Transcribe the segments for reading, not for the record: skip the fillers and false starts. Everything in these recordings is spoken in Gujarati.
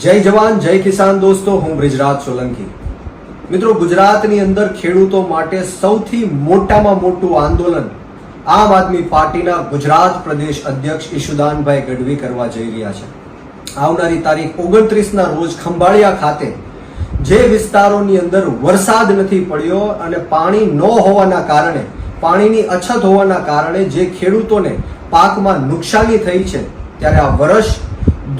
જય જવાન જય કિસાન દોસ્તો, હું બ્રિજરાજ સોલંકી। મિત્રો, ગુજરાતની અંદર ખેડૂતો માટે સૌથી મોટામાં મોટું આંદોલન આમ આદમી પાર્ટીના ગુજરાત પ્રદેશ અધ્યક્ષ ઈશુદાનભાઈ ગઢવી કરવા જઈ રહ્યા છે। આવનારી તારીખ 29ના રોજ ખંભાળિયા ખાતે જે વિસ્તારોની અંદર વરસાદ નથી પડ્યો અને પાણી ન હોવાના કારણે, પાણીની અછત હોવાના કારણે જે ખેડૂતોને પાકમાં નુકસાની થઈ છે, ત્યારે આ વર્ષ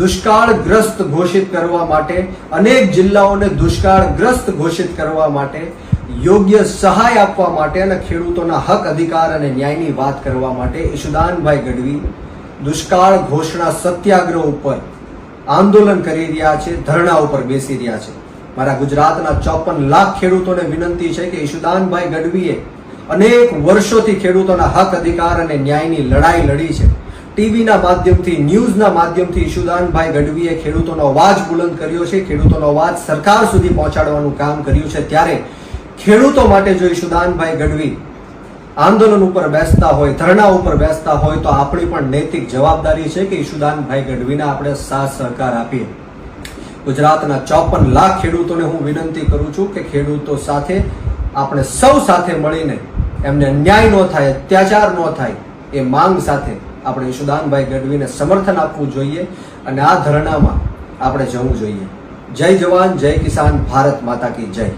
દુષ્કાળગ્રસ્ત ઘોષિત કરવા માટે, અનેક જિલ્લાઓને દુષ્કાળગ્રસ્ત ઘોષિત કરવા માટે, યોગ્ય સહાય આપવા માટે અને ખેડૂતોના હક, અધિકાર અને ન્યાયની વાત કરવા માટે ઈશુદાનભાઈ ગઢવી દુષ્કાળ ઘોષણા સત્યાગ્રહ ઉપર આંદોલન કરી રહ્યા છે, ધરણા ઉપર બેસી રહ્યા છે। મારા ગુજરાતના 54 લાખ ખેડૂતોને વિનંતી છે કે ઈશુદાનભાઈ ગઢવીએ અનેક વર્ષોથી ખેડૂતોના હક, અધિકાર અને ન્યાયની લડાઈ લડી છે। ટીવીના માધ્યમથી, ન્યૂઝના માધ્યમથી ઈશુદાનભાઈ ગઢવીએ ખેડૂતોનો અવાજ બુલંદ કર્યો છે, ખેડૂતોનો અવાજ સરકાર સુધી પહોંચાડવાનું કામ કર્યું છે। ત્યારે ખેડૂતો માટે જો ઈશુદાનભાઈ ગઢવી આંદોલન ઉપર બેસતા હોય, ધરણા ઉપર બેસતા હોય, તો આપણી પણ નૈતિક જવાબદારી છે કે ઈશુદાનભાઈ ગઢવીને આપણે સાથ સહકાર આપીએ। ગુજરાતના 54 લાખ ખેડૂતોને હું વિનંતી કરું છું કે ખેડૂતો સાથે આપણે સૌ સાથે મળીને એમને અન્યાય ન થાય, અત્યાચાર ન થાય, એ માંગ સાથે આપણે ઈશુદાનભાઈ ગઢવીને સમર્થન આપવું જોઈએ અને આ ધરણામાં આપણે જવું જોઈએ। જય જવાન જય કિસાન, ભારત માતા કી જય।